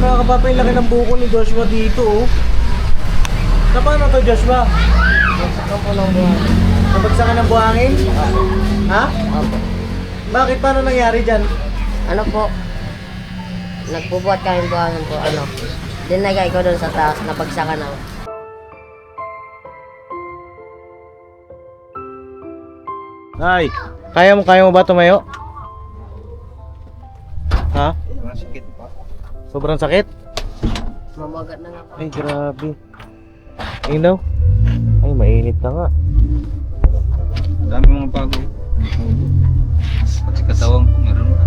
mga kapapa, yung laki ng buko ni Joshua dito, oh. Na paano to, Joshua? Nagsakan po ng buhangin. Nabagsakan ng buhangin? Ha? Opo. Bakit? Paano nangyari dyan? Ano po? Nagbubuhat kami buhangin po. Ano? Dinagay ko doon sa taas. Nabagsakan ako. Ay, kaya mo ba tumayo? Ha? Masakit pa. Sobrang sakit? Mamagat na nga po. Ay, grabe. Ayun daw. Ay, mainit na nga. Dami mga bago. Pati katawang ko meron na.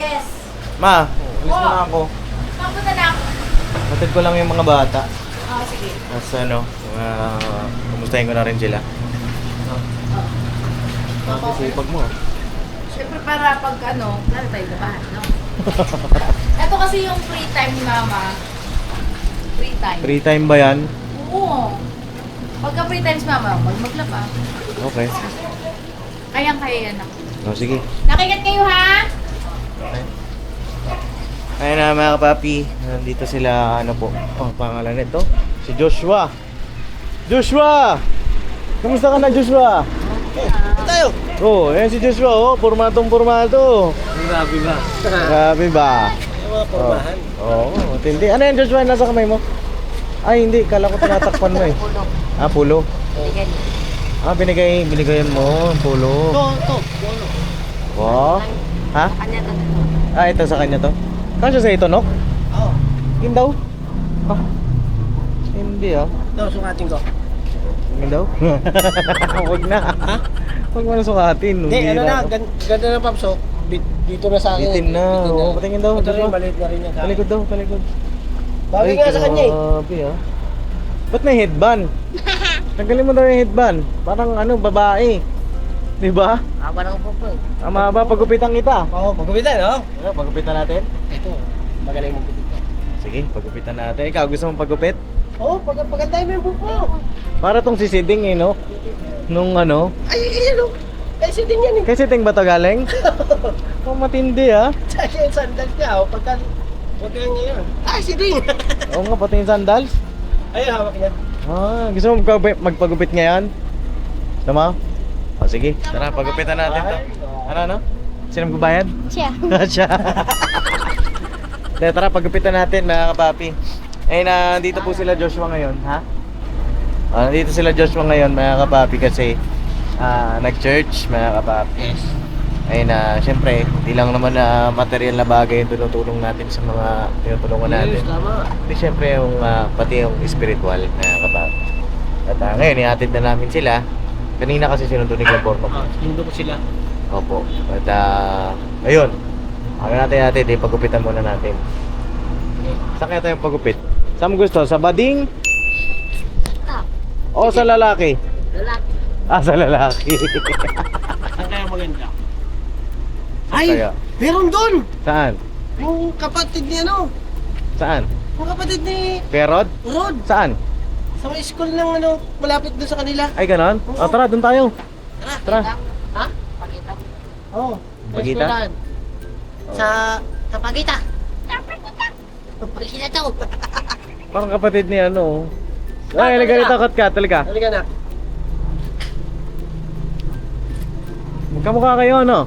Yes. Ma, alis mo na ako. Papunta na ako. Hatid ko lang yung mga bata. Ah, sige. Tapos ano, kumustahin ko na rin sila. Sipag mo. Siyempre para pag ano, lalo tayo labahan, no? Ito kasi yung free time ni Mama. Free time. Free time ba yan? Oo. Pagka free time si Mama, maglaba. Okay. Kayang-kaya yan ako. O, sige. Nakikat kayo ha? Ayun na mga kapapi, nandito sila, ano po, pangalan nito, si Joshua. Joshua! Kamusta ka na, Joshua? Tayo! Oh, ayan si Joshua, oh, pormatong pormato. Grabe ba? Grabe ba? Yung mga pormahan. Oo, tindi. Ano yan, Joshua, nasa kamay mo? Ay, hindi, kala ko tinatakpan mo eh. Puno. Ah, pulo. Binigay. Binigayan mo, pulo. Ito. Puno. Wow. Ha? Kanya to. Ah, ito sa kanya to. Kasya sa ito, no? Oo. Yun daw. Ah, hindi ah. Ito, sukatin ko. Yun daw? Huwag na. Huwag mo na sukatin. Hindi, ano na, Bihira ka. ganda na Papso. Dito na sa akin. Bitin na. Oo, patingin daw. Ito rin, Joshua. maliit na rin yan. Talikod daw, talikod. Bagay nga sa kanya eh. Grabe ah. Ba't may headband? Tanggalin mo daw yung headband. Parang ano, babae. Di ba? Aba na ko po eh. Ang mahaba pagupitan kita. Oo, pagupitan, no? Ano, pagupitan natin? Ito, magaling mo gupit. Sige, pagupitan natin. Ikaw, gusto mong pagupit? Oo, pagkantay mo yung buko. Para tong si Siding eh, no? Nung ano? Ay, ano? Ay, siting yan eh. Kay Siding ba to galing? Oh, matindi ah. Tsaka yung sandals niya, oh, pagka... Huwag kaya ngayon. Ay, siting! Oo nga, pati yung sandals. Ay, hawak niya. Ah, gusto mo magpagupit ngayon? Tama? O sige, tara, pagupitan natin to. Ano? Sino magbabayad? Siya. Siya. Tara, pagupitan natin mga kapapi. Eh, nandito po sila Joshua ngayon, ha? Nandito sila Joshua ngayon mga kapapi kasi nag-church mga kapapi. Yes. Ayun na, syempre, hindi lang naman na material na bagay yung tinutulong natin sa mga tinutulungan natin. Yes, tama. Hindi syempre yung pati yung spiritual mga kapapi. At ngayon, ihatid na namin sila. Kanina kasi sinundo ni Gilborno. Sinundo ko sila. Opo. At ayun. Ano natin, pagupitan muna natin. Saan kaya tayong pagupit? Saan mo gusto? Sa bading? O sa lalaki? Lalaki. Sa lalaki. Saan kaya maganda? Ay! Ay! Meron doon! Saan? Yung kapatid ni ano? Saan? Yung kapatid ni Kaya Rod? Rod. Saan? Sa may school ng ano, malapit doon sa kanila. Ay, ganon? O tara, doon tayo. Tara. Ha? Pagita. Oo. Pagita? Sa Pagita. Pagita to. Parang kapatid ni ano. Ay, halika rito, Katkat. Halika. Halika na. Magkamukha kayo, ano?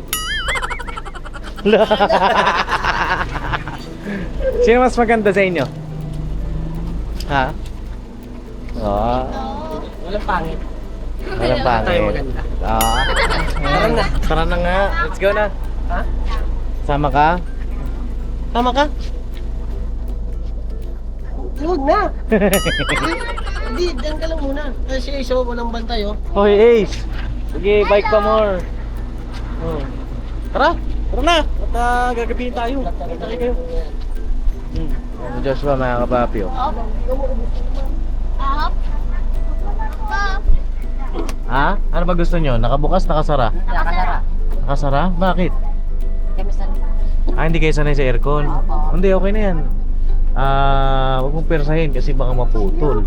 Sino mas maganda sa inyo? Ha? Walang pangit. Walang pangit. Tayo maganda. Tara na. Tara na nga. Let's go na. Ha? Sama ka? Tama ka? Huwag na. Hindi, dyan ka lang muna. Kasi iso, walang bantay oh. Hoy, Ace. Sige, bike pa more. Oh. Tara. Tara na. At gagabihin tayo. Tara kayo. Si Joshua, mga kapapi, oh. Ha? Ano ba gusto nyo? Nakabukas, nakasara? Nakasara. Nakasara? Bakit? Kami sa... Hindi kayo sanay sa aircon? Hindi, okay na yan. Huwag mong persahin kasi baka maputol.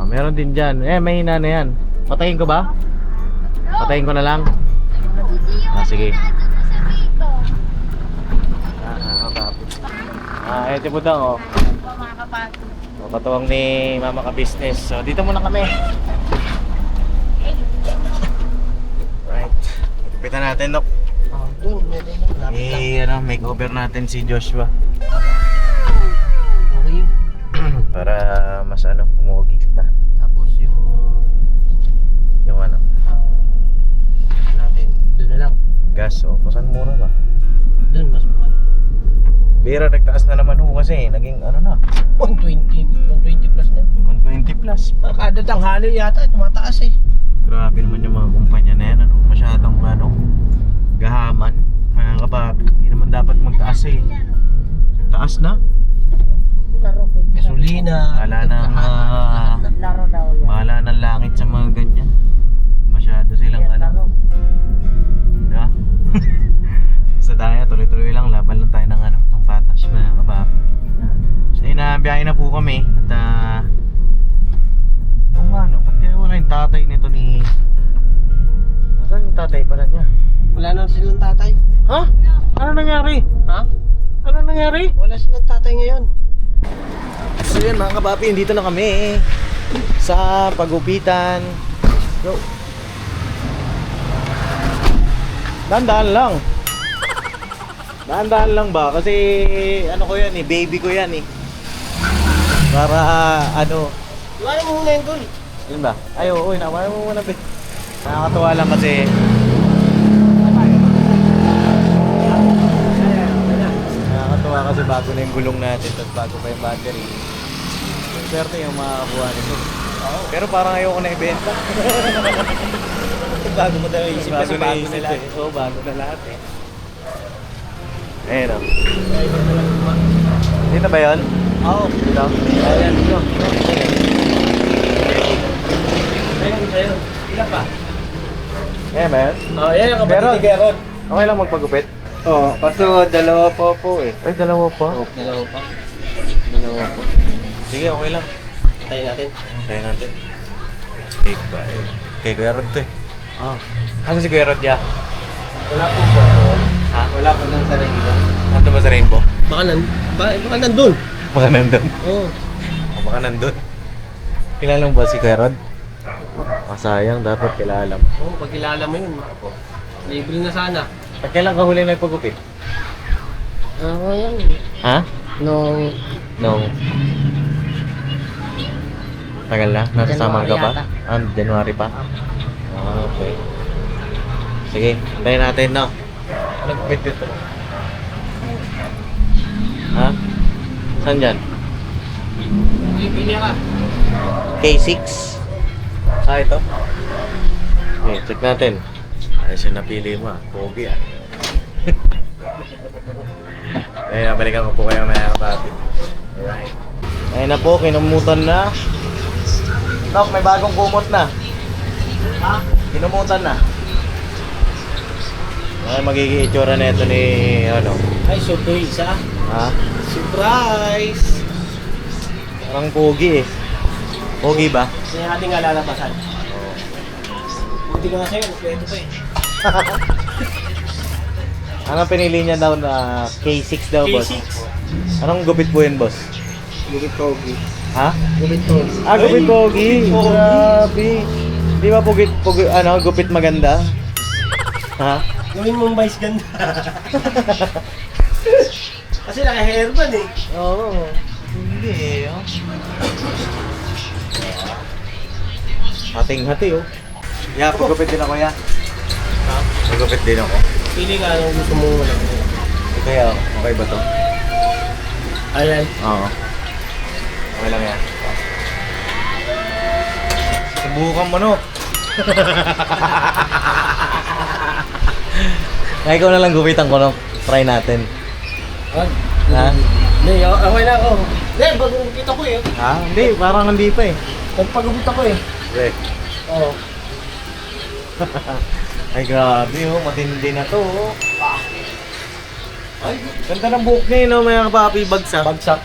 Meron din dyan. Mahina na yan. Patayin ko ba? Patayin ko na lang. Sige. Ito po daw, oh. Mga kapato. Katuwang ni Mama Ka Business. So, dito muna kami. Right. Ipitan natin, Dok. Doon, Makeover natin si Joshua. Okay yun. Para mas pumugi kita. Tapos Yung natin, doon na lang. gas, oh. Masan mura ba? Doon, mas mahal. Bira, nagtaas na naman ho kasi. Naging na. 120 plus na. 120 plus. Kada tanghali yata, tumataas eh. Grabe naman yung mga kumpanya na yan, masyadong gahaman. Mga kapag, hindi naman dapat magtaas eh. Taas na. Gasolina. Wala nang Laro daw yan. bahala ng langit sa mga ganyan. Masyado silang diba? Sa daya, tuloy-tuloy lang, laban lang tayo ng ng patas, mga kapag. So inabiyahe na po kami at ba't kaya wala yung tatay nito ni... Nasaan yung tatay pala niya? Wala na silang tatay. Ha? Ano nangyari? Ha? Ano nangyari? Wala silang tatay ngayon. So yun mga kapapi, dito na kami sa pagupitan. Go. Dahan-dahan lang. Dahan-dahan lang ba? Kasi ko yan baby ko yan Para Iwanan mo muna yung doon. yun ba? Ay oo, inawayan mo muna nakakatuwa lang kasi nakakatuwa kasi bago na yung gulong natin tapos bago pa yung battery. Swerte yung makakabuha nito. Pero parang ayoko na ibenta. Bago mo daw isip kasi bago na lahat. Oo, bago na lahat Ayun o. Dito ba yun? Oo. Dito? Ayan, dito. Ayan, sa'yo. Ilan pa? Ayan ba yun? Oo, yan ang kapatid ni Gerald. Gerald. Okay lang magpagupit? Oo, kaso dalawa po eh. Ay, dalawa pa? Dalawa pa. Sige, okay lang. Tayo natin. Tayo natin. Cake ba? Kay Kuya Rod to Kasi si Kuya Rod ya? Wala po ba? Ha? Wala po nang sa Rainbow. Nandun ba sa Rainbow? Baka nandun. Baka nandun. Oo. Baka nandun. Kilala mo ba si Kuya Rod? Sayang, dapat kilala mo. Oo, pag kilala mo yun. Libre na sana. Pag kailan ka huli na ipagupit? Ako yan. Ha? Nung Nung... Tagal na? Nasasama ka pa? January January pa? Okay. Sige, tayo natin nagpit dito. Ha? Saan dyan? Libre ka. K6? Ito? Okay, check natin. Ayos yung napili mo Pogi Ayun, balikan ko po kayo mga kapatid. Alright. Ayun na po, kinumutan na. Nok, may bagong kumot na. Ha? Kinumutan na. Ay, magiging itsura na ito ni Ay, surprise ah. Ha? Surprise! Parang pogi Pogi ba? Kasi ating lalabasan. Oo. Buti ka nga sa'yo, kompleto pa eh. Anong pinili niya daw na K6 daw, boss? K6. Anong gupit po yun, boss? Gupit pogi. Ha? Gupit ko. Gupit pogi. Pogi. Grabe. Di ba gupit maganda? Ha? Gawin mong vice ganda. Kasi naka-hairband eh. Oo. Hindi Hating-hati Ya, pagupit din ako ya. Ha? Pagupit din ako. Pili ka anong gusto mo wala. Kaya, okay ba to? Ayan. Oo. Okay lang yan. Subukan mo ikaw na lang gupitan ko try natin. Ha? Hindi, okay na ako. Hindi, bagong kita ko eh. Ha? Hindi, parang hindi pa Nagpagupit ako eh. Oo. Ay grabe matindi na to Ay, ganda ng buhok niya mga kapapi, bagsak. Bagsak.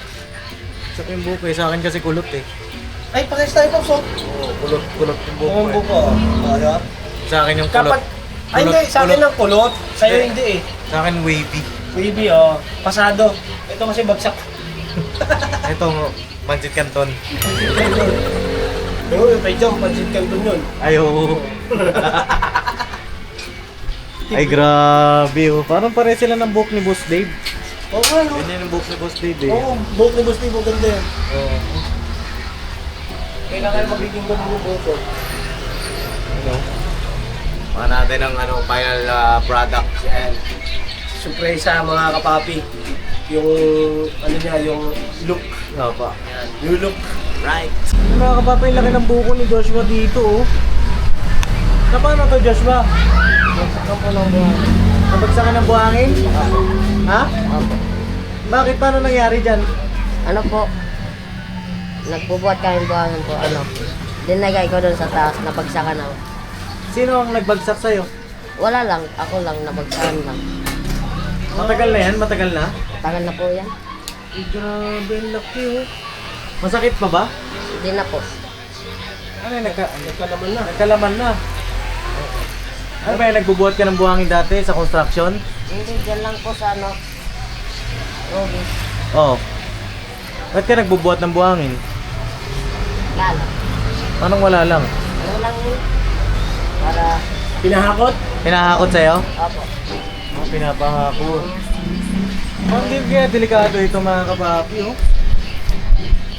Sa yung buko eh. Sa akin kasi kulot eh. Ay, pakis tayo po, so. Oo, kulot yung buko Ang eh. buko. Ano? Sa akin yung kulot. Kapat... Ay, hindi. Sa akin ang kulot. Sa'yo hindi eh. Sa akin wavy. Baby, oh. Pasado. Ito kasi bagsak. Ito, pancit canton. Oo, yung pay jump. Pansit kang dun yun. Ay, oo. Ay, grabe oh. Parang pare sila ng buhok ni Boss Dave. Oo, ano? Ganyan yung buhok ni Boss Dave eh. Oo, buhok ni Boss Dave, maganda yan. Oo. Kailangan magiging ganun yung buhok ko. Ano? Mga natin ang final product. Yan. Surpresa mga kapapi. Yung, ano niya, yung look. Opo. Yan, new look. Right. Mga kapapa, yung laki ng buko ni Joshua dito oh. Na paano to Joshua? Bagsakan po ng buhangin. Nabagsakan ng buhangin? Ha? Opo. Bakit? Paano nangyari dyan? Ano po? Nagbubuhat kami buhangin po, ano. Dinagay ko doon sa taas, nabagsakan ako. Sino ang nagbagsak sa'yo? Wala lang, ako lang, nabagsakan lang. Matagal na yan? Matagal na? Tagal na po yan. Ay, grabe, ang laki oh. Masakit pa ba? Hindi na po. Ano yung Nagkalaman na. nagkalaman na? Ano ba yung nagbubuhat ka ng buhangin dati sa construction? Hindi, dyan lang po sa ano. Robis. Oo. Ba't ka nagbubuhat ng buhangin? Lalo. Anong wala lang? Ano lang yun? Para, Pinahakot? Pinahakot sa'yo? opo. Oh, pinapahakot. Hindi kaya delikado ito mga kapapi oh.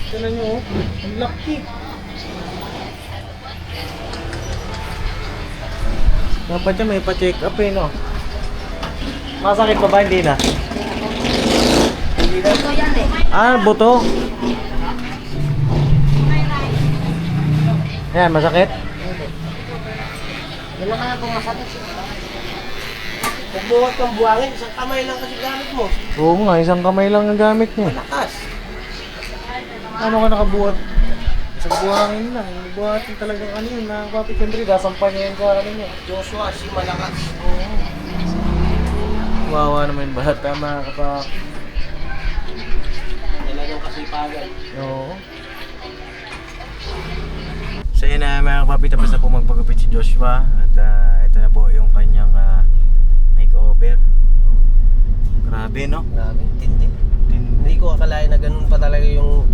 Tignan nyo oh. Ang laki. Dapat siya may pa-check up eh no. Masakit pa ba? Hindi na. Ito yan eh. Ah, buto. Ayan, masakit? Hindi. Yun lang kaya kung masakit. Pagbuhat ng buhangin, isang kamay lang kasi gamit mo. Oo nga, isang kamay lang ang gamit niya. Lakas. Ano ka nakabuhat? Isang buhangin lang. Buhatin talagang ano yun, mga papi. Siyempre, dasampan niya yun sa ano niya. Joshua, si malakas. Wawa naman yung bata, mga kapak. Talagang kasipagan. Oo. So yun na mga kapapi, tapos na po magpagupit si Joshua. At ito na po yung kanyang makeover. Grabe no? Grabe, tindi. Hindi ko akalain na ganun pa talaga yung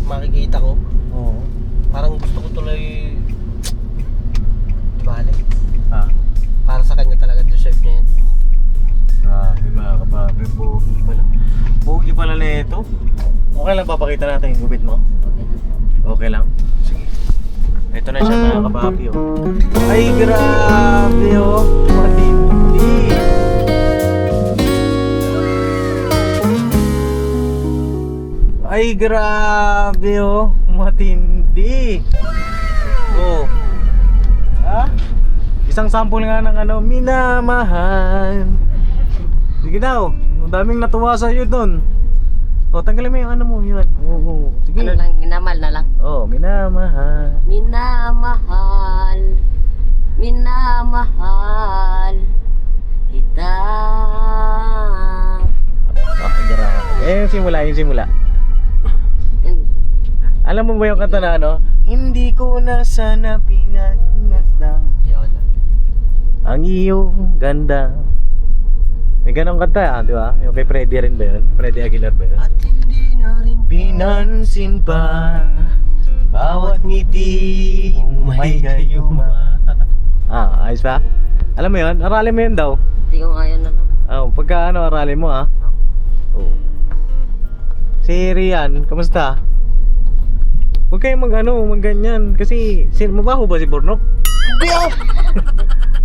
makikita ko. Oo. Parang gusto ko tuloy ibalik. Ah, Para sa kanya talaga deserve niya yan. grabe mga kapapi, pogi pala. Pogi pala na ito. Okay lang papakita natin yung gupit mo? Okay lang? Sige. Ito na siya mga kapapi oh. Ay grabe oh. Matindi. Ay grabe oh. Matindi. Oh. Ha? Isang sample nga ng ano, minamahal. Sige daw. Ang daming natuwa sa iyo doon. O, tanggalin mo yung ano mo, yun. Oo, sige. Ano lang, minamal na lang. Oo, minamahal. Minamahal, minamahal kita. Okay, grabe. Eh, yung simula. Yun. Alam mo ba yung kanta na ano? Hindi ko na sana pinagmasdan ang iyong ganda. May ganong kanta, di ba? Yung kay Freddy rin ba yun? Freddy Aguilar ba yun? At hindi na rin Pinansin pa bawat ngiti may gayuma. Ah, ayos ba? Alam mo yun? Aralin mo yun daw. Hindi ko kaya na lang. Pagka ano, aralin mo ah. Oo. Si Rian, kamusta? Huwag kayong mag ganyan. Kasi, mabaho ba si Bornok? Hindi ako!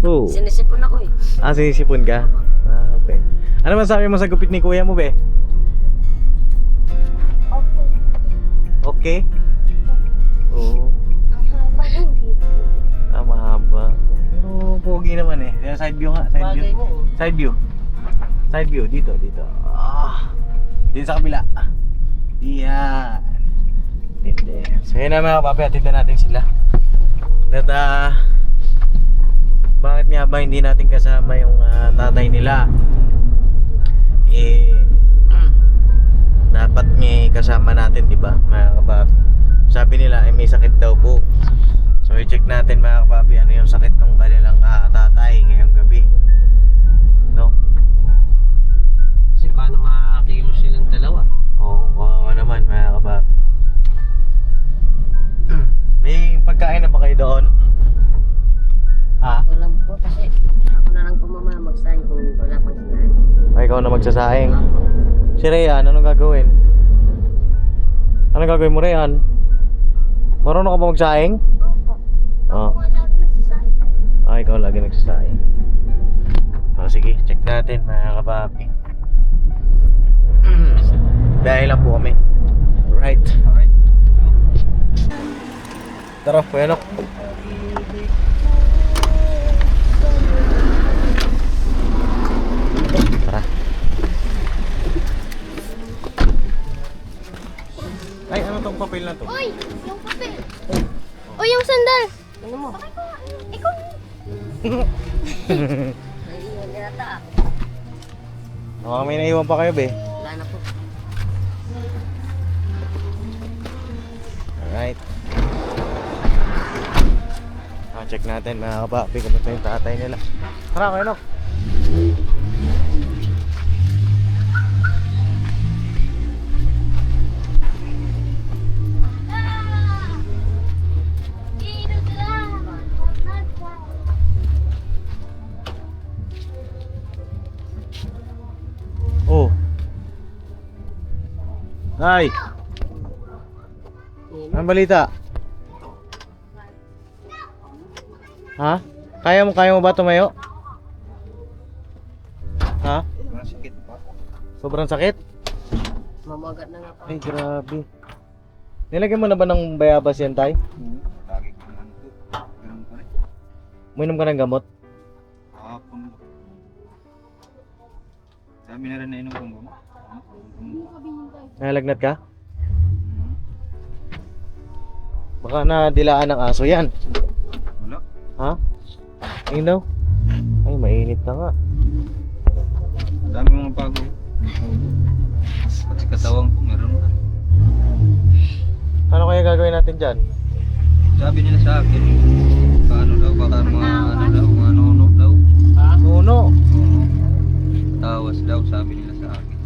Oo. Sinisipon ako eh. Ah, sinisipon ka? Ah, okay. Ano masabi mo sa gupit ni kuya mo, be? Okay? Oo. Ah, mahaba. Pero pogi naman eh. Side view nga, side view. bagay mo. Side view. Side view, dito. Ah. Dito sa kabila. Iyan. Tindi. So yun na mga papi, atid na natin sila. At bakit nga ba hindi natin kasama yung tatay nila? dapat may kasama natin, di ba, mga kapapi? Sabi nila ay may sakit daw po. So i-check natin mga kapapi ano yung sakit ng kanilang tatay ngayong gabi. No? Kasi paano makakilos silang dalawa? Oo, kawawa naman mga kapapi. May pagkain na ba kayo doon? Ha? Wala po kasi ako na lang po mamaya mag-sign kung wala pang sign. Ay, ikaw na magsasaing. Si Rayan, anong gagawin? Anong gagawin mo, Rayan? Marunong ka ba magsaing? Oo. Ah, ikaw lagi nagsasaing. Oh, sige, check natin mga kapapi. Dahil lang po kami. Right. Alright. Tara, Kuyanok. Tara. Ay, ano tong papel na to? Uy! Yung papel! Uy, yung sandal! Ano mo? Ikaw! Naiiwan na ata. Baka may naiwan pa kayo, be. Wala na po. Alright. Check natin mga kapapi kung ito yung tatay nila. Tara, Kuyanok. Oh. Nay. Anong balita? Ha? Kaya mo ba tumayo? Ha? Masakit pa. Sobrang sakit? Mamagat na nga po. Ay, grabe. Nilagyan mo na ba ng bayabas yan, tay? Lagi ko naman ito. Ganun pa rin. Uminom ka ng gamot? Kahapon. Dami na rin na inom kong gama. Nalagnat ka? Baka nadilaan ng aso yan. Wala. Ha? Ayun daw. Ay, mainit na nga. Dami mga bago. Pati katawang ko meron na. Ano kaya gagawin natin dyan? Sabi nila sa akin, paano daw, baka mga ano daw, mga nono daw. Nuno. Tawas daw, sabi nila sa akin.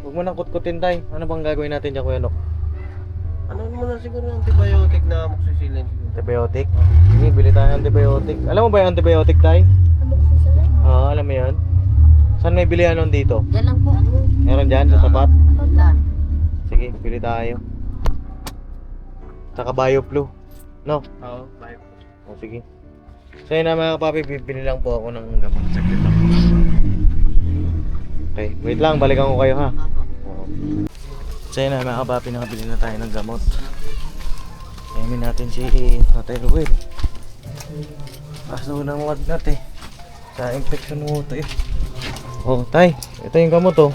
Huwag mo nang kutkutin, tay. Ano bang gagawin natin dyan, Kuya Nok? Ano mo na siguro yung antibiotic na amoxicillin? Antibiotic? Sige, bili tayo ng antibiotic. Alam mo ba yung antibiotic, tay? Oo, alam mo yun. Saan may bilihan nun dito? Diyan lang po. Meron dyan, sa tapat? Wala. Sige, bili tayo. Saka BioFlu. No? Oo, bye. O, sige. So yun na mga kapapi, bibili lang po ako ng gamot. Saglit lang. Okay, wait lang, balikan ko kayo ha. Oo. So yun na mga kapapi, nakabili na tayo ng gamot. Kainin natin si Tatay Ruel. Kaso ng lagnat eh. Sa infection mo ito eh. Oh, tay, ito yung gamot oh.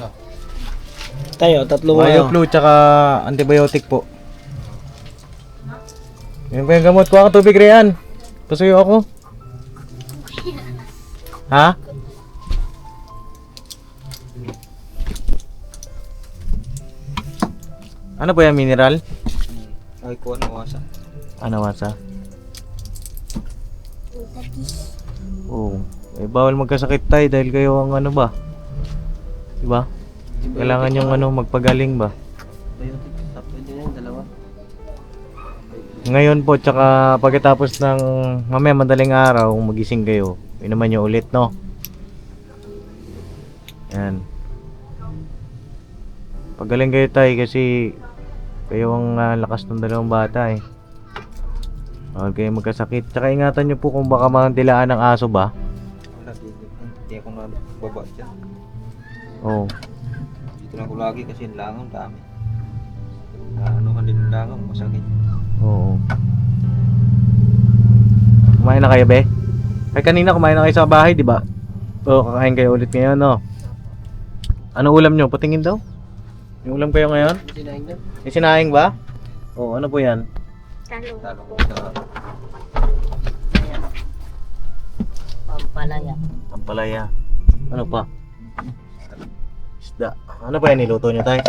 Tayo, tatlo BioFlu tsaka antibiotic po. Yan po yung gamot. Kuha ka tubig, Rian. Pasuyo ako. Ha? Ano po yan, mineral? Ay ko ano wasa. Ano wasa? Oo. Eh, bawal magkasakit tayo dahil kayo ang ano ba? Diba? Kailangan yung ano, magpagaling ba? Antibiotic, tapos din yung dalawa. Ngayon po, tsaka pagkatapos ng mamaya madaling araw, magising kayo, inuman nyo ulit, no? Yan. Pagaling kayo tayo kasi kayo ang lakas ng dalawang bata eh. Huwag kayo magkasakit. Tsaka ingatan nyo po kung baka mandilaan ng aso ba? Wala, hindi ako nababa dyan. Oo. Dito lang ako lagi kasi yung langaw dami. Ano ka din yung langaw, masakit. Oo. Kumain na kayo, be? Kaya kanina kumain na kayo sa bahay, di ba? Oo, kakain kayo ulit ngayon, no? Ano ulam nyo? Patingin daw? Yung ulam kayo ngayon? Sinaing na. Yung sinaing ba? Oo, ano po yan? Talo ko sa Pampalaya. Ang palaya. Ano pa? Isda. Ano ba yan niluto nyo tayo?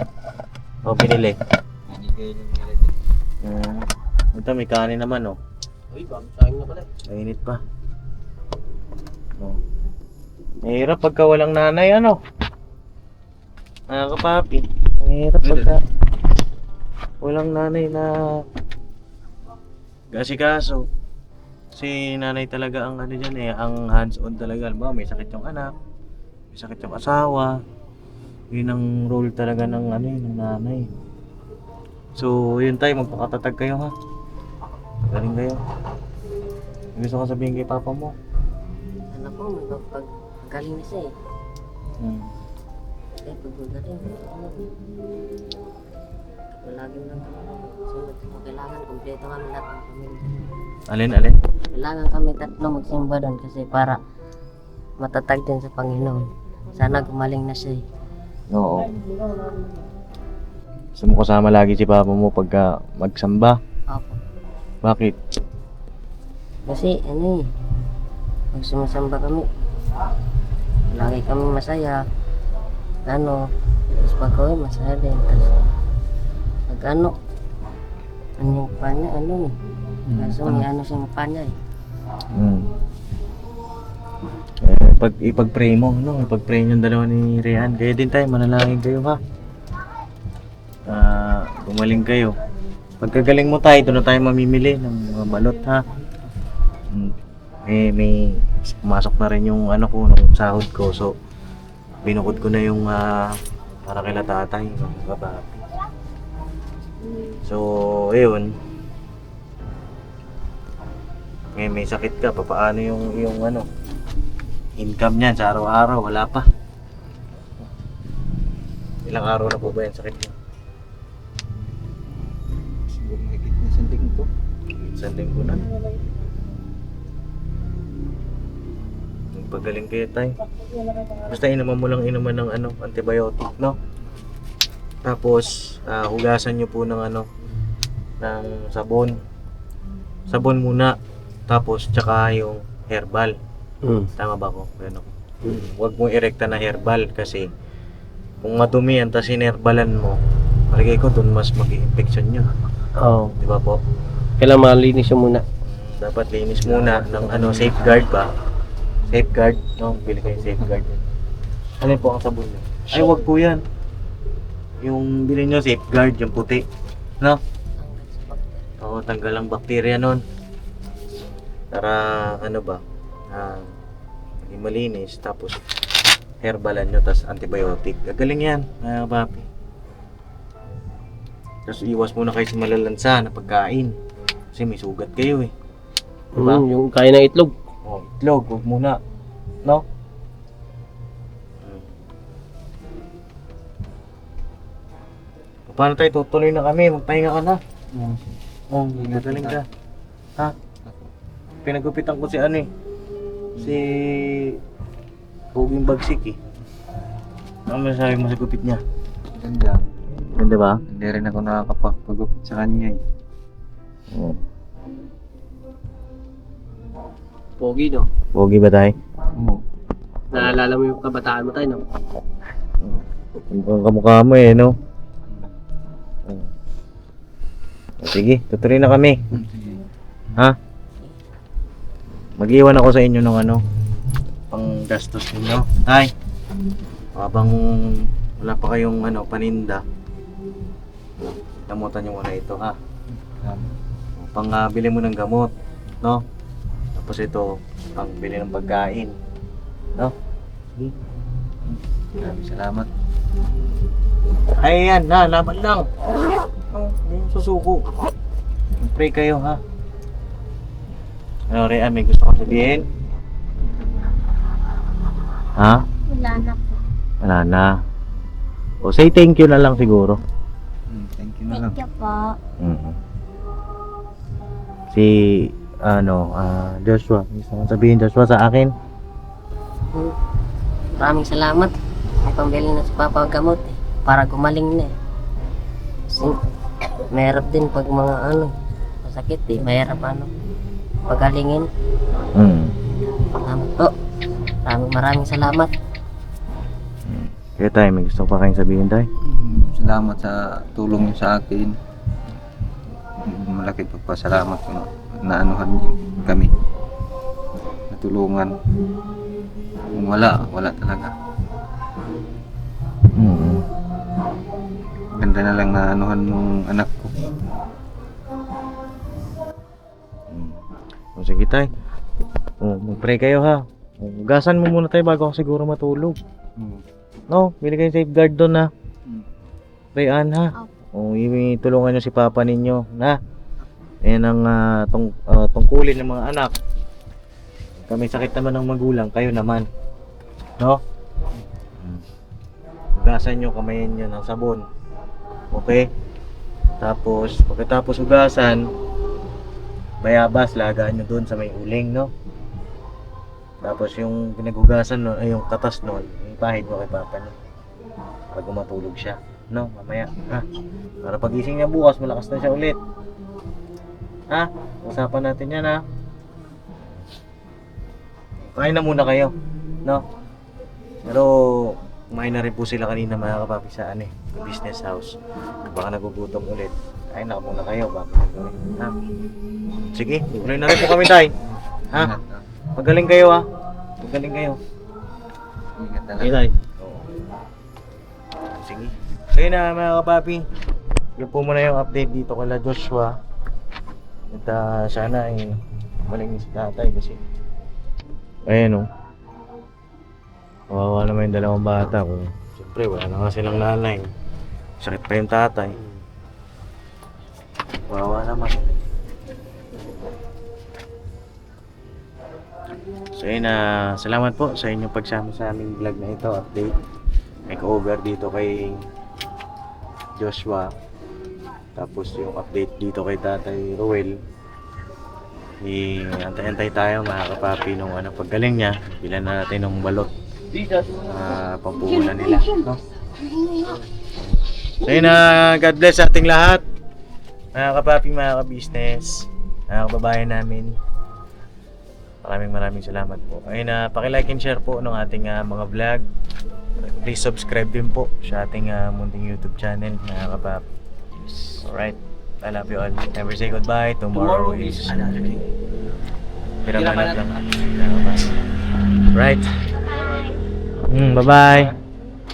O pinili? Hindi kayo yung nilagay. Ito may kanin naman oh. Uy, bagong sayang na pala. Mainit pa. Oh. Mahirap pagka walang nanay ano? Mga kapapi. Mahirap pagka walang nanay na gasikaso. Si nanay talaga ang ano dyan eh, ang hands-on talaga. Alam mo, may sakit yung anak, may sakit yung asawa. Yun ang role talaga ng ano yun, ng nanay. So, yun tayo, magpakatatag kayo ha. Galing kayo. May gusto ko sabihin kay papa mo. Ano po, magpagaling na siya eh. Eh, pag magaling, ano, lagi lang sunod. Kailangan kumpleto kami lahat ng pamilya. Alin? Kailangan kami tatlo magsimba doon kasi para matatag din sa Panginoon. Sana gumaling na siya eh. Oo. Gusto mo kasama lagi si papa mo pagka magsamba? Opo. Bakit? Kasi ano eh, pag sumasamba kami, lagi kami masaya. Ano, tapos pag uwi, masaya din. Tapos pag ano yung panya, ano eh. Kaso may ano siyang panya eh. Ipag-pray mo, no? Ipag-pray yung dalawa ni Rian. Kaya din tayo, manalangin kayo ha. Gumaling kayo. Pagkagaling mo tayo, doon na tayo mamimili ng mga balot ha. May pumasok na rin yung ano ko, nung sahod ko. So, binukod ko na yung para kila tatay, yung babae. So, ayun. Ngayon may sakit ka, papaano yung ano, income niyan sa araw-araw, wala pa. Ilang araw na po ba yan sakit mo? Siguro mahigit na isang linggo. Isang linggo na. Pagaling kayo tayo. Basta inuman mo lang inuman ng ano, antibiotic, no? Tapos hugasan nyo po ng ano, ng sabon. Sabon muna. Tapos tsaka yung herbal. Tama ba ko? Ano? Huwag mo irekta na herbal kasi kung madumi yan tas inerbalan mo, palagay ko dun mas mag-infection nyo. Oo. Di ba po? Kailangan malinis yung muna. Dapat linis muna ng ano, safeguard ba? Safeguard, no? Bili kayo safeguard. Ano po ang sabon nyo? Ay, wag po yan. Yung bilhin nyo, safeguard, yung puti. No? Oo, tanggal ang bakterya nun. Para, ano ba? Maging malinis. Tapos, herbalan nyo, tapos antibiotic. Gagaling yan, mga papi. Tapos, iwas muna kayo sa malalansa na pagkain. Kasi may sugat kayo eh. Diba? Yung kaya ng itlog. Oh, itlog, huwag muna. No? Paano tayo? Tutuloy na kami. Magpahinga ka na. Oh, gagaling ka. Ha? Pinagupitan ko si ano eh. Si Huging Bagsik eh. Ano masasabi mo sa gupit niya? Ganda. Ganda ba? Hindi rin ako nakakapagpagupit sa kanya eh. Oo. Pogi, no? Pogi ba tayo? Oo. Naalala mo yung kabataan mo tayo, no? Ang kamukha mo eh, no? Sige, tutuloy na kami. Ha? Mag-iwan ako sa inyo ng ano, pang gastos ninyo. Tay, habang wala pa kayong ano, paninda, gamutan nyo muna ito ha. Pang bili mo ng gamot, no? Tapos ito, pang bili ng pagkain, no? Maraming salamat. Ay yan, laban lang. Hindi yung susuko. Pray kayo ha. Ano Rian, may gusto kong sabihin? Ha? Wala na po. Wala na. O say thank you na lang siguro. Thank you na lang. Thank you po. Si Joshua, gusto kong sabihin Joshua sa akin. Maraming salamat. May pambili na si Papa ang gamot eh. Para gumaling na eh. Kasi mahirap din pag mga ano, masakit eh. Mahirap ano, pagalingin. Salamat po. Maraming salamat. Kaya tayo, may gusto pa kayong sabihin tayo? Salamat sa tulong niyo sa akin. Malaki pagpasalamat ko na anuhan niyo kami. Natulungan. Kung wala talaga. Ganda na lang na anuhan ng anak ko. O sige tayo. Mag-pray kayo ha. Hugasan mo muna tayo bago ako siguro matulog. No, bili kayong safeguard doon ha. Prayan ha. Tulungan nyo si papa ninyo na. Ayan ang tungkulin ng mga anak. Kami sakit naman ng magulang, kayo naman. No? Hugasan nyo, kamayin nyo ng sabon. Okay? Tapos, pagkatapos hugasan, bayabas, lagaan nyo doon sa may uling, no? Tapos yung pinaghugasan nun, ay yung katas nun, ipahid mo kay papa nyo. Pag matulog siya, no? Mamaya, ha? Para pagising niya bukas, malakas na siya ulit. Ha? Usapan natin yan, ha? Kain na muna kayo, no? Pero, kumain na rin po sila kanina mga kapapi sa business house. Baka nagugutom ulit. Kain na muna kayo bago gawin, ha? Sige, tuloy na rin po kami tayo. Ha? Magaling kayo ha. Magaling kayo. Ingat na Okay lang. tayo. Oo. Sige. Sige na mga kapapi. Yun po muna yung update dito kala Joshua. At sana ay maling si tatay kasi ayan o. Kawawa naman yung dalawang bata ko. Siyempre wala na nga silang nanay. Sakit pa yung tatay. Kawawa naman. So yun, salamat po sa inyong pagsama sa aming vlog na ito, update. Makeover dito kay Joshua. Tapos yung update dito kay Tatay Ruel. Antay-antay tayo mga kapapi nung paggaling niya. Bilan na natin ng balot. Pampuhunan nila. No? So yun, God bless sa ating lahat. Mga kapapi, mga ka-business, mga kababayan namin. Maraming salamat po. Ayun, paki-like and share po ng ating mga vlog. Please subscribe din po sa ating munting YouTube channel, mga kapap. Alright, I love you all. Never say goodbye. Tomorrow is another day. Piramanap lang. Right. Bye-bye.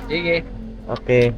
Sige. Okay.